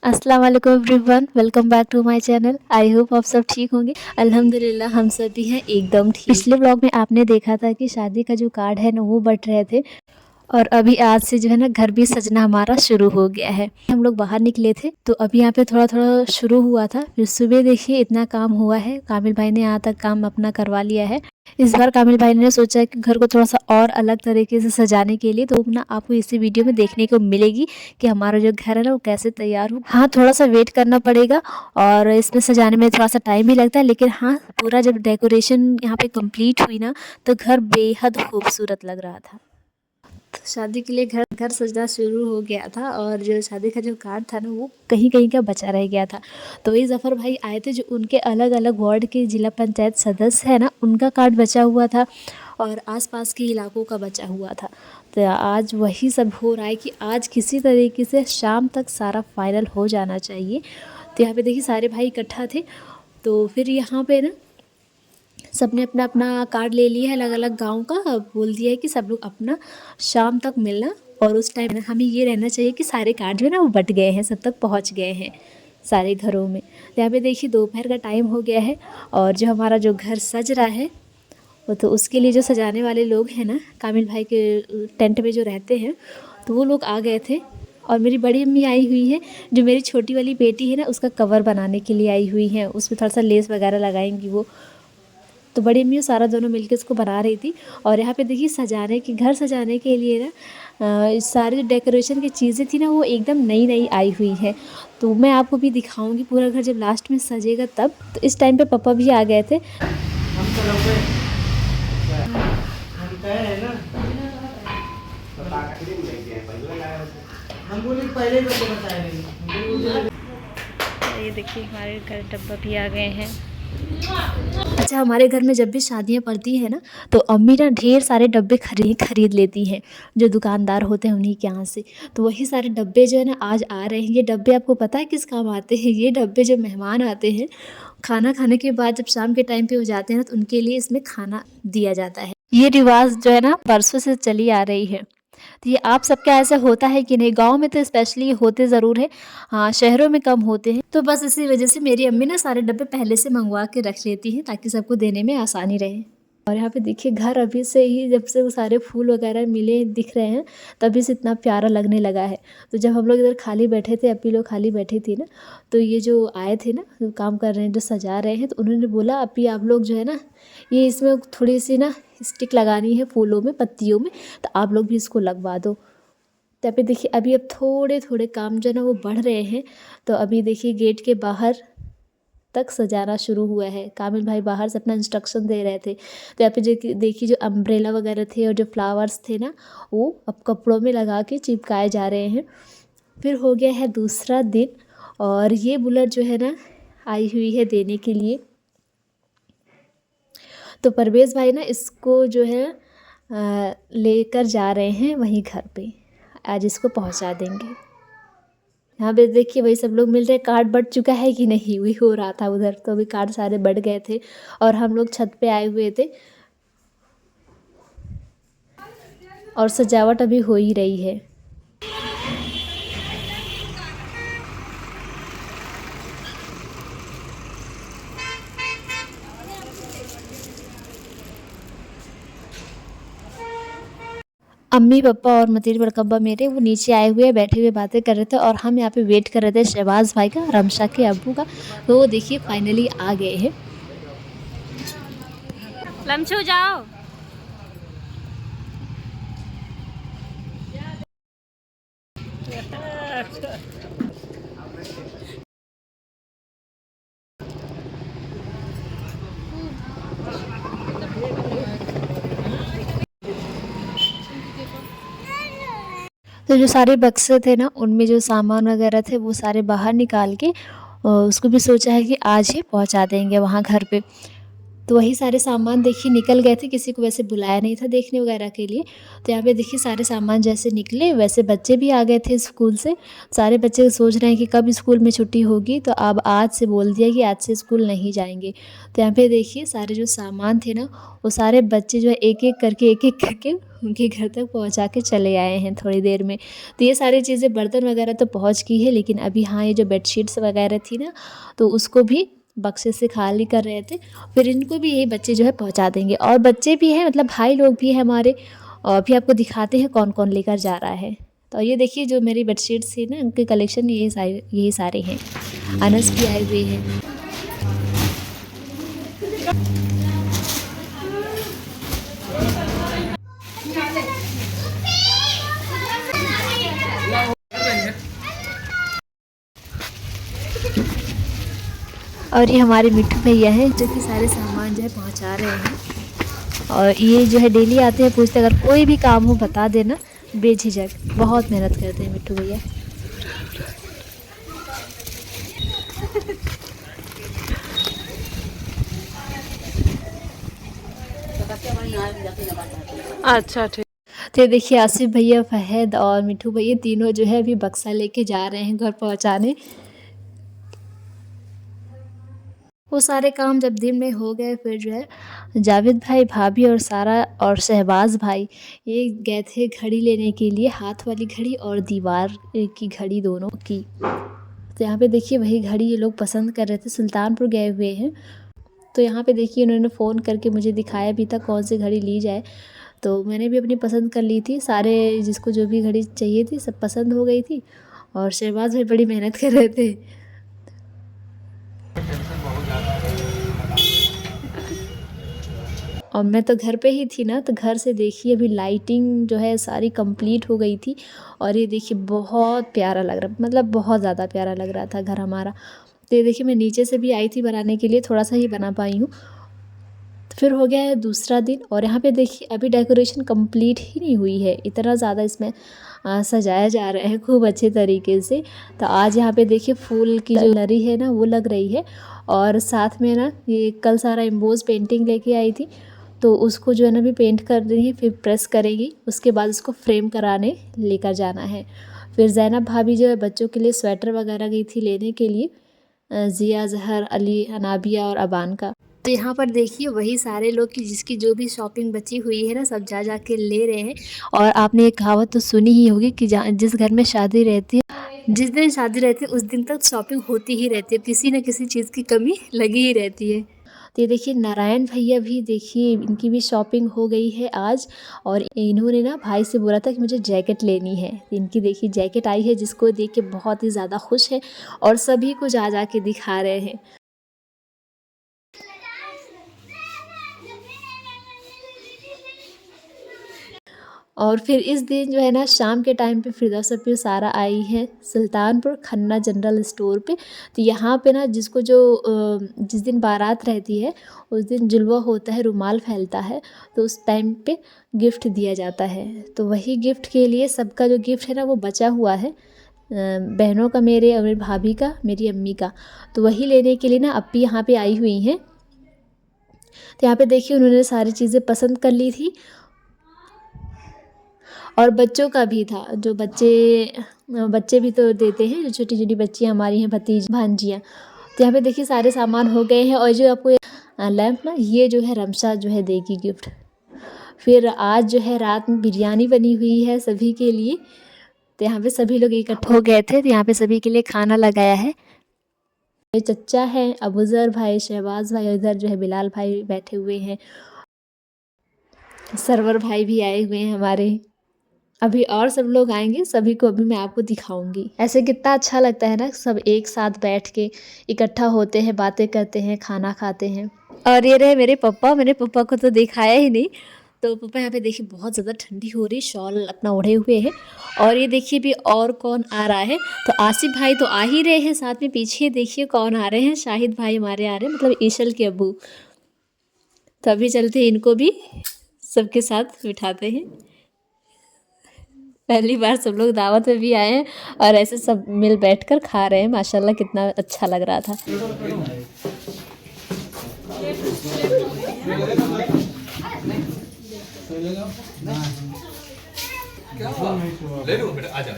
अस्सलाम वालेकुम everyone, welcome back to my channel. I hope आप सब ठीक होंगे। अल्हम्दुलिल्लाह हम सब भी हैं एकदम ठीक। पिछले ब्लॉग में आपने देखा था कि शादी का जो कार्ड है ना वो बंट रहे थे, और अभी आज से जो है ना घर भी सजना हमारा शुरू हो गया है। हम लोग बाहर निकले थे तो अभी यहाँ पे थोड़ा थोड़ा शुरू हुआ था। फिर सुबह देखिए इतना काम हुआ है। कामिल भाई ने यहाँ तक काम अपना करवा लिया है। इस बार कामिल भाई ने सोचा कि घर को थोड़ा सा और अलग तरीके से सजाने के लिए, तो ना आपको इसी वीडियो में देखने को मिलेगी कि हमारा जो घर है ना वो कैसे तैयार हो। हाँ, थोड़ा सा वेट करना पड़ेगा और इसमें सजाने में थोड़ा सा टाइम भी लगता है, लेकिन हाँ पूरा जब डेकोरेशन यहाँ पे कंप्लीट हुई ना तो घर बेहद खूबसूरत लग रहा था। तो शादी के लिए घर सजना शुरू हो गया था, और जो शादी का जो कार्ड था ना वो कहीं कहीं का बचा रह गया था। तो वही जफ़र भाई आए थे, जो उनके अलग अलग वार्ड के जिला पंचायत सदस्य है ना उनका कार्ड बचा हुआ था और आसपास के इलाकों का बचा हुआ था। तो आज वही सब हो रहा है कि आज किसी तरीके से शाम तक सारा फाइनल हो जाना चाहिए। तो यहाँ पे देखिए सारे भाई इकट्ठा थे। तो फिर यहाँ पे ना सबने अपना अपना कार्ड ले लिया है अलग अलग गांव का। बोल दिया है कि सब लोग अपना शाम तक मिलना, और उस टाइम ना हमें ये रहना चाहिए कि सारे कार्ड जो है ना वो बट गए हैं, सब तक पहुंच गए हैं सारे घरों में। तो यहाँ पे देखिए दोपहर का टाइम हो गया है, और जो हमारा जो घर सज रहा है वो तो उसके लिए जो सजाने वाले लोग हैं ना कामिल भाई के टेंट में जो रहते हैं, तो वो लोग आ गए थे। और मेरी बड़ी अम्मी आई हुई है, जो मेरी छोटी वाली बेटी है ना उसका कवर बनाने के लिए आई हुई हैं। उसमें थोड़ा सा लेस वगैरह लगाएंगी वो। तो बड़ी अम्मी और सारा दोनों मिलकर इसको बना रही थी। और यहाँ पे देखिए सजाने के घर सजाने के लिए ना सारी जो डेकोरेशन की चीज़ें थी ना वो एकदम नई नई आई हुई है। तो मैं आपको भी दिखाऊंगी पूरा घर जब लास्ट में सजेगा तब। तो इस टाइम पे पापा भी आ गए थे। ये देखिए हमारे घर डब्बा भी आ गए हैं। अच्छा, हमारे घर में जब भी शादियां पड़ती है ना तो अम्मी ना ढेर सारे डब्बे खरीद लेती हैं, जो दुकानदार होते हैं उन्हीं के यहाँ से। तो वही सारे डब्बे जो है ना आज आ रहे हैं। ये डब्बे आपको पता है किस काम आते हैं? ये डब्बे जो मेहमान आते हैं खाना खाने के बाद जब शाम के टाइम पे हो जाते हैं ना तो उनके लिए इसमें खाना दिया जाता है। ये रिवाज जो है ना बरसों से चली आ रही है। तो ये आप सबके ऐसा होता है कि नहीं? गाँव में तो स्पेशली होते ज़रूर है, हाँ शहरों में कम होते हैं। तो बस इसी वजह से मेरी अम्मी ना सारे डब्बे पहले से मंगवा के रख लेती हैं ताकि सबको देने में आसानी रहे। और यहाँ पे देखिए घर अभी से ही जब से वो सारे फूल वगैरह मिले दिख रहे हैं तभी से इतना प्यारा लगने लगा है। तो जब हम लोग इधर खाली बैठे थे, अपी लोग खाली बैठी थी ना, तो ये जो आए थे ना जो काम कर रहे हैं जो सजा रहे हैं, तो उन्होंने बोला अपी आप लोग जो है ना ये इसमें थोड़ी सी ना स्टिक लगानी है फूलों में पत्तियों में, तो आप लोग भी इसको लगवा दो। तो अभी देखिए अभी अब थोड़े थोड़े काम जो है ना वो बढ़ रहे हैं। तो अभी देखिए गेट के बाहर तक सजाना शुरू हुआ है। कामिल भाई बाहर से अपना इंस्ट्रक्शन दे रहे थे। तो यहाँ पे जो देखिए जो अम्ब्रेला वगैरह थे और जो फ्लावर्स थे ना वो अब कपड़ों में लगा के चिपकाए जा रहे हैं। फिर हो गया है दूसरा दिन, और ये बुलेट जो है ना आई हुई है देने के लिए। तो परवेज़ भाई ना इसको जो है लेकर जा रहे हैं वहीं घर पे, आज इसको पहुंचा देंगे। यहाँ पे देखिए वही सब लोग मिल रहे। कार्ड बढ़ चुका है कि नहीं वही हो रहा था उधर। तो अभी कार्ड सारे बढ़ गए थे और हम लोग छत पे आए हुए थे, और सजावट अभी हो ही रही है। अम्मी पापा और मतीर बड़कब्बा मेरे वो नीचे आए हुए बैठे हुए बातें कर रहे थे, और हम यहाँ पे वेट कर रहे थे शहबाज भाई का, रमशा के अब्बू का। तो वो देखिए फाइनली आ गए हैं। लमछू जाओ। तो जो सारे बक्से थे ना उनमें जो सामान वगैरह थे वो सारे बाहर निकाल के उसको भी सोचा है कि आज ही पहुंचा देंगे वहाँ घर पे। तो वही सारे सामान देखिए निकल गए थे, किसी को वैसे बुलाया नहीं था देखने वगैरह के लिए। तो यहाँ पे देखिए सारे सामान जैसे निकले वैसे बच्चे भी आ गए थे स्कूल से। सारे बच्चे सोच रहे हैं कि कब स्कूल में छुट्टी होगी, तो अब आज से बोल दिया कि आज से स्कूल नहीं जाएंगे। तो यहाँ पे देखिए सारे जो सामान थे ना, वो सारे बच्चे जो है एक एक करके उनके घर तक पहुँचा के चले आए हैं थोड़ी देर में। तो ये सारी चीज़ें बर्तन वगैरह तो पहुँच गई है, लेकिन अभी हाँ ये जो बेडशीट्स वगैरह थी ना, तो उसको भी बक्से से खाली कर रहे थे। फिर इनको भी यही बच्चे जो है पहुंचा देंगे। और बच्चे भी हैं, मतलब भाई लोग भी हैं हमारे। और अभी आपको दिखाते हैं कौन कौन लेकर जा रहा है। तो ये देखिए जो मेरी बेडशीट्स थी ना, उनके कलेक्शन यही सारे हैं। अनस भी आए हुए हैं। और ये हमारे मिट्ठू भैया हैं जो कि सारे सामान जो है पहुंचा रहे हैं। और ये जो है डेली आते हैं, पूछते अगर कोई भी काम हो बता देना बेझिझक। बहुत मेहनत करते हैं मिट्ठू भैया। अच्छा ठीक। तो देखिए आसिफ भैया, फहद और मिट्ठू भैया तीनों जो है अभी बक्सा लेके जा रहे हैं घर पहुंचाने। वो सारे काम जब दिन में हो गए, फिर जो है जावेद भाई, भाभी और सारा और शहबाज भाई ये गए थे घड़ी लेने के लिए, हाथ वाली घड़ी और दीवार की घड़ी दोनों की। तो यहाँ पे देखिए वही घड़ी ये लोग पसंद कर रहे थे, सुल्तानपुर गए हुए हैं। तो यहाँ पे देखिए उन्होंने फ़ोन करके मुझे दिखाया भी था कौन सी घड़ी ली जाए। तो मैंने भी अपनी पसंद कर ली थी। सारे जिसको जो भी घड़ी चाहिए थी सब पसंद हो गई थी। और शहबाज भाई बड़ी मेहनत कर रहे थे। और मैं तो घर पे ही थी ना, तो घर से देखिए अभी लाइटिंग जो है सारी कंप्लीट हो गई थी। और ये देखिए बहुत प्यारा लग रहा, मतलब बहुत ज़्यादा प्यारा लग रहा था घर हमारा। तो ये देखिए मैं नीचे से भी आई थी बनाने के लिए, थोड़ा सा ही बना पाई हूँ। तो फिर हो गया है दूसरा दिन। और यहाँ पे देखिए अभी डेकोरेशन कंप्लीट ही नहीं हुई है, इतना ज़्यादा इसमें सजाया जा रहा है खूब अच्छे तरीके से। तो आज यहाँ पे देखिए फूल की जो लरी है ना वो लग रही है। और साथ में ना ये कल सारा एम्बोज पेंटिंग लेके आई थी, तो उसको जो है ना भी पेंट कर रही है, फिर प्रेस करेगी, उसके बाद उसको फ्रेम कराने लेकर जाना है। फिर ज़ैनब भाभी जो है बच्चों के लिए स्वेटर वगैरह गई थी लेने के लिए, ज़िया, ज़हर, अली, अनाबिया और अबान का। तो यहाँ पर देखिए वही सारे लोग की जिसकी जो भी शॉपिंग बची हुई है ना, सब जा जा के ले रहे हैं। और आपने एक कहावत तो सुनी ही होगी कि जिस घर में शादी रहती है, जिस दिन शादी रहती है उस दिन तक शॉपिंग होती ही रहती है, किसी न किसी चीज़ की कमी लगी ही रहती है। तो ये देखिए नारायण भैया भी देखिए इनकी भी शॉपिंग हो गई है आज। और इन्होंने ना भाई से बोला था कि मुझे जैकेट लेनी है। इनकी देखिए जैकेट आई है, जिसको देख के बहुत ही ज़्यादा खुश है और सभी को जा जा के दिखा रहे हैं। और फिर इस दिन जो है ना शाम के टाइम पे फिरदौस अपी सारा आई है सुल्तानपुर खन्ना जनरल स्टोर पे। तो यहाँ पे ना जिसको जो जिस दिन बारात रहती है उस दिन जुलवा होता है, रुमाल फैलता है, तो उस टाइम पे गिफ्ट दिया जाता है। तो वही गिफ्ट के लिए सबका जो गिफ्ट है ना वो बचा हुआ है, बहनों का, मेरे और मेरी भाभी का, मेरी अम्मी का। तो वही लेने के लिए ना अपी यहाँ पे आई हुई हैं। तो यहाँ पे देखिए उन्होंने सारी चीज़ें पसंद कर ली थी। और बच्चों का भी था, जो बच्चे भी तो देते हैं, जो छोटी छोटी बच्चियाँ हमारी हैं, भतीज भांजियाँ। तो यहाँ पे देखिए सारे सामान हो गए हैं। और जो आपको लैंप ना, ये जो है रमशा जो है देगी गिफ्ट। फिर आज जो है रात में बिरयानी बनी हुई है सभी के लिए। तो यहाँ पे सभी लोग इकट्ठे हो गए थे, तो यहाँ पे सभी के लिए खाना लगाया है। ये चच्चा है, अबूज़र भाई, शहबाज भाई, इधर जो है बिलाल भाई बैठे हुए हैं, सरवर भाई भी आए हुए हैं हमारे। अभी और सब लोग आएंगे, सभी को अभी मैं आपको दिखाऊंगी। ऐसे कितना अच्छा लगता है ना, सब एक साथ बैठ के इकट्ठा होते हैं, बातें करते हैं, खाना खाते हैं। और ये रहे मेरे पापा, मैंने पापा को तो दिखाया ही नहीं। तो पापा यहाँ पे देखिए बहुत ज़्यादा ठंडी हो रही, शॉल अपना ओढ़े हुए हैं। और ये देखिए भी और कौन आ रहा है, तो आसिफ भाई तो आ ही रहे हैं साथ में। पीछे देखिए कौन आ रहे हैं, शाहिद भाई हमारे आ रहे हैं, मतलब ईशल के अब्बू। तो अभी चलते हैं, इनको भी सबके साथ बिठाते हैं। पहली बार सब लोग दावत में भी आए हैं और ऐसे सब मिल बैठकर खा रहे हैं। माशाल्लाह कितना अच्छा लग रहा था। ले लो बेटा, आ जा।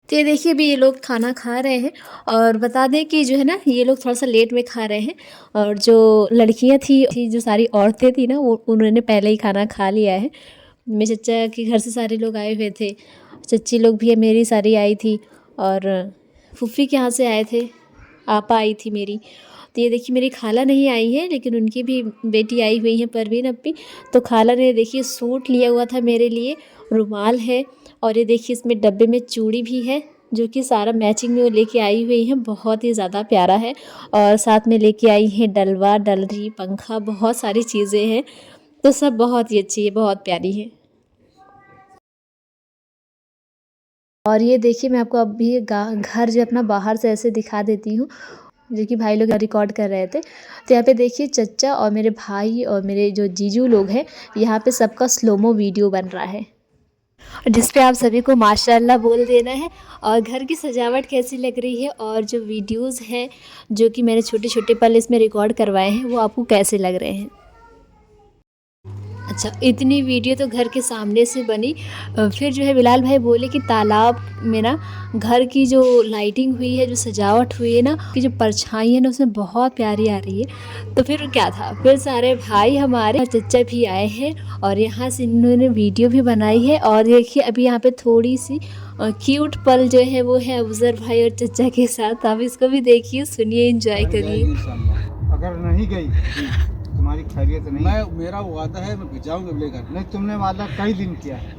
तो ये देखिए अभी ये लोग खाना खा रहे हैं और बता दें कि जो है ना ये लोग थोड़ा सा लेट में खा रहे हैं और जो लड़कियां थी जो सारी औरतें थी ना वो उन्होंने पहले ही खाना खा लिया है। मेरे चचा के घर से सारे लोग आए हुए थे, चच्ची लोग भी है मेरी सारी आई थी और फूफी के यहाँ से आए थे, आपा आई थी मेरी। तो ये देखिए मेरी खाला नहीं आई है लेकिन उनकी भी बेटी आई हुई है परवीन अप्पी। तो खाला ने देखिए सूट लिया हुआ था मेरे लिए, रुमाल है और ये देखिए इसमें डब्बे में चूड़ी भी है जो कि सारा मैचिंग में वो लेके आई हुई है, बहुत ही ज़्यादा प्यारा है। और साथ में लेके आई है डलवा डलरी पंखा, बहुत सारी चीज़ें हैं तो सब बहुत ही अच्छी है, बहुत प्यारी है। और ये देखिए मैं आपको अभी घर जो अपना बाहर से ऐसे दिखा देती हूँ जो कि भाई लोग रिकॉर्ड कर रहे थे। तो यहाँ पे देखिए चचा और मेरे भाई और मेरे जो जीजू लोग हैं यहाँ पे सबका स्लोमो वीडियो बन रहा है जिस पे आप सभी को माशाल्लाह बोल देना है। और घर की सजावट कैसी लग रही है और जो वीडियोस हैं जो कि मैंने छोटे छोटे पल इसमें रिकॉर्ड करवाए हैं वो आपको कैसे लग रहे हैं। अच्छा इतनी वीडियो तो घर के सामने से बनी। फिर जो है बिलाल भाई बोले कि तालाब में ना घर की जो लाइटिंग हुई है, जो सजावट हुई है ना, कि जो परछाई है ना उसमें बहुत प्यारी आ रही है। तो फिर क्या था, फिर सारे भाई हमारे चचा भी आए हैं और यहाँ से इन्होंने वीडियो भी बनाई है। और देखिए अभी यहाँ पे थोड़ी सी क्यूट पल जो है वो है अफजर भाई और चचा के साथ। आप इसको भी देखिए, सुनिए, एंजॉय करिए। अगर नहीं गई तुम्हारी खैरियत नहीं, मेरा वादा है, मैं भिजाऊंगा लेकर। नहीं तुमने वादा कई दिन किया है,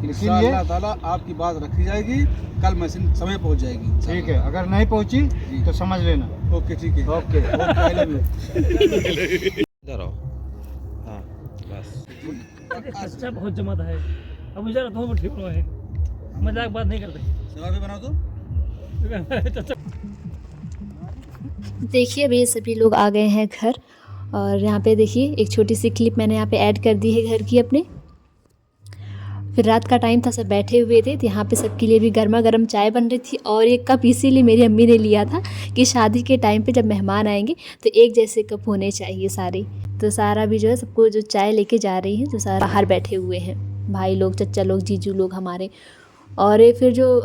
लेकिन ये अल्लाह ताला आपकी बात रखी जाएगी, कल मशीन समय पहुंच जाएगी। ठीक है, अगर नहीं पहुंची तो समझ लेना। ओके ठीक है, ओके आई लव यू। इधर आओ। हाँ बस। अच्छा बहुत जमाता है। अब मुझे लगता है ठीक है, मजाक बात नहीं करते। सेवा भी बनाओ तो। देखिए अभी ये सभी लोग आ गए हैं घर और यहाँ पे देखिए एक छोटी सी क्लिप मैंने यहाँ पे ऐड कर दी है घर की अपने। फिर रात का टाइम था, सब बैठे हुए थे तो यहाँ पे सबके लिए भी गर्मा गर्म चाय बन रही थी। और ये कप इसीलिए मेरी अम्मी ने लिया था कि शादी के टाइम पे जब मेहमान आएंगे तो एक जैसे कप होने चाहिए सारे। तो सारा भी जो है सबको जो चाय लेके जा रही है, तो सारा बाहर बैठे हुए हैं भाई लोग, चचा लोग, जीजू लोग हमारे। और ये फिर जो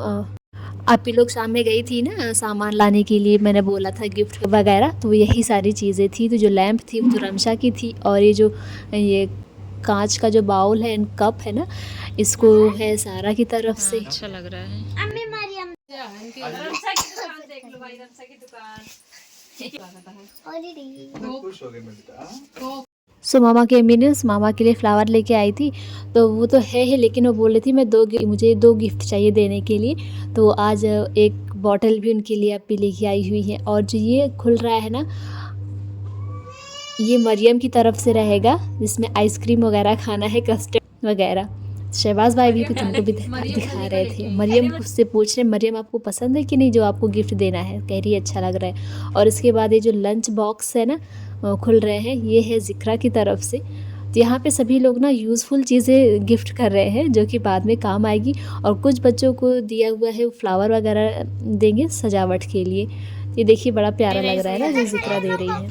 आप ही लोग शाम में गई थी ना सामान लाने के लिए, मैंने बोला था गिफ्ट वगैरह, तो यही सारी चीज़ें थी। तो जो लैंप थी वो तो रमशा की थी और ये कांच का जो बाउल है एंड कप है ना, इसको है सारा की तरफ से। अच्छा लग रहा है। खुश हो गए बेटा। सो मामा की अम्मी ने उस मामा के लिए फ्लावर लेके आई थी। तो वो तो है ही, लेकिन वो बोल रही थी मुझे 2 गिफ्ट चाहिए देने के लिए। तो आज एक बॉटल भी उनके लिए अप्पी लेके आई हुई है। और जो ये खुल रहा है ना, ये मरियम की तरफ से रहेगा, जिसमें आइसक्रीम वगैरह खाना है, कस्टर्ड वगैरह। शहबाज भाई भी कुछ उनको भी दिखा रहे थे। मरियम उससे पूछ रहे, मरियम आपको पसंद है कि नहीं जो आपको गिफ्ट देना है? कह रही है अच्छा लग रहा है। और इसके बाद ये जो लंच बॉक्स है ना खुल रहे हैं, ये है जिक्रा की तरफ से। तो यहाँ पे सभी लोग ना यूज़फुल चीज़ें गिफ्ट कर रहे हैं जो कि बाद में काम आएगी। और कुछ बच्चों को दिया हुआ है फ्लावर वगैरह देंगे सजावट के लिए। ये देखिए बड़ा प्यारा लग रहा है ना जो जिक्रा दे रही है।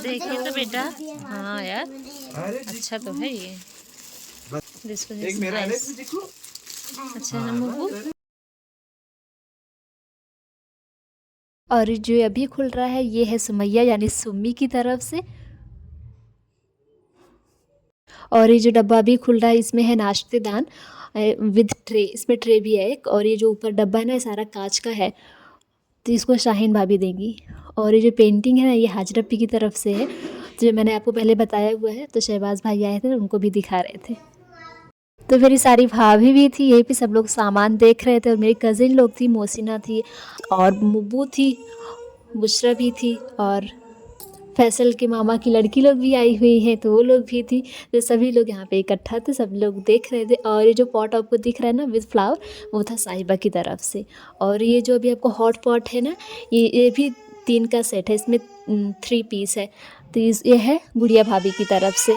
देखिए तो बेटा, हाँ यार अच्छा तो है ये। एक मेरा है, देखो। अच्छा है मुब्बू। और जो अभी खुल रहा है ये है सुमैया यानी सुम्मी की तरफ से। और ये जो डब्बा अभी खुल रहा है इसमें है नाश्तेदान विद ट्रे, इसमें ट्रे भी है एक। और ये जो ऊपर डब्बा है ना सारा कांच का है, तो इसको शाहीन भाभी देंगी। और ये जो पेंटिंग है ना ये हाजरप्पी की तरफ से है, तो जो मैंने आपको पहले बताया हुआ है। तो शहबाज भाई आए थे, उनको भी दिखा रहे थे। तो मेरी सारी भाभी भी थी, यहीं पे सब लोग सामान देख रहे थे। और मेरी कज़िन लोग थी, मोसिना थी और मुब्बू थी, बुशरा भी थी और फैसल के मामा की लड़की लोग भी आई हुई हैं, तो वो लोग भी थी। तो सभी लोग यहाँ पे इकट्ठा थे, सब लोग देख रहे थे। और ये जो पॉट आपको दिख रहा है ना विद फ्लावर, वो था साहिबा की तरफ से। और ये जो अभी आपको हॉट पॉट है ना, ये भी 3 का सेट है, इसमें 3 पीस है। तो ये है गुड़िया भाभी की तरफ से।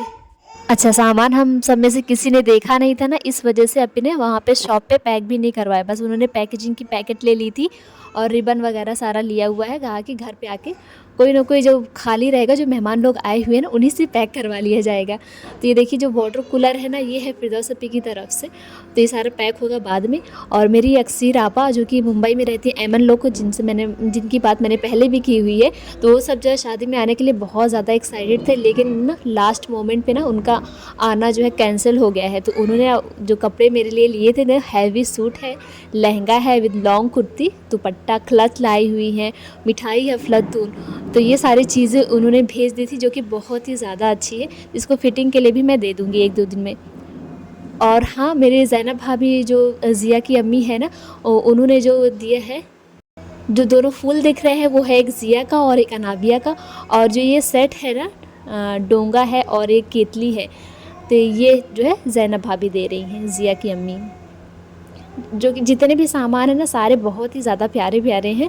अच्छा, सामान हम सब में से किसी ने देखा नहीं था ना, इस वजह से अपने वहाँ पे शॉप पे पैक भी नहीं करवाया। बस उन्होंने पैकेजिंग की पैकेट ले ली थी और रिबन वगैरह सारा लिया हुआ है। कहा कि घर पे आके कोई ना कोई जो खाली रहेगा, जो मेहमान लोग आए हुए हैं ना, उन्हीं से पैक करवा लिया जाएगा। तो ये देखिए जो वाटर कूलर है ना, ये है फिरदौस अपी की तरफ से। तो ये सारा पैक होगा बाद में। और मेरी अक्सर आपा जो कि मुंबई में रहती है, एमन लोग को जिनकी बात मैंने पहले भी की हुई है, तो वो सब जो है शादी में आने के लिए बहुत ज़्यादा एक्साइटेड थे, लेकिन ना लास्ट मोमेंट पे ना उनका आना जो है कैंसिल हो गया है। तो उन्होंने जो कपड़े मेरे लिए लिए थे ना, हैवी सूट है, लहंगा है with long kurti, dupatta, clutch लाई हुई है, मिठाई है फ्लतून, तो ये सारी चीज़ें उन्होंने भेज दी थी, जो कि बहुत ही ज़्यादा अच्छी है। इसको फिटिंग के लिए भी मैं दे दूँगी 1-2 दिन में। और हाँ, मेरे ज़ैनब भाभी जो ज़िया की अम्मी है ना, उन्होंने जो दिया है, जो दोनों फूल दिख रहे हैं वो है एक ज़िया का और एक अनाबिया का। और जो ये सेट है ना, डोंगा है और एक केतली है, तो ये जो है ज़ैनब भाभी दे रही हैं, ज़िया की अम्मी। जो कि जितने भी सामान है ना, सारे बहुत ही ज़्यादा प्यारे प्यारे हैं।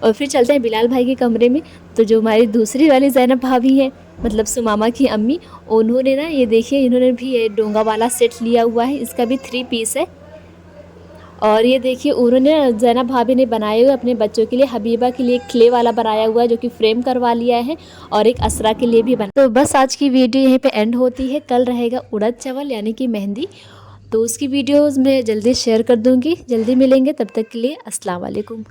और फिर चलते हैं बिलाल भाई के कमरे में। तो जो हमारी दूसरी वाली ज़ैनब भाभी है, मतलब सुमामा की अम्मी, उन्होंने ना ये देखिए, इन्होंने भी ये डोंगा वाला सेट लिया हुआ है। इसका भी 3 पीस है। और ये देखिए उन्होंने, ज़ैनब भाभी ने बनाए हुए अपने बच्चों के लिए, हबीबा के लिए क्ले वाला बनाया हुआ है, जो कि फ्रेम करवा लिया है, और एक असरा के लिए भी बना। तो बस आज की वीडियो यहीं पे एंड होती है। कल रहेगा उड़द चावल यानी कि मेहंदी, तो उसकी वीडियोज़ मैं जल्दी शेयर कर दूँगी। जल्दी मिलेंगे, तब तक के लिए अस्सलाम वालेकुम।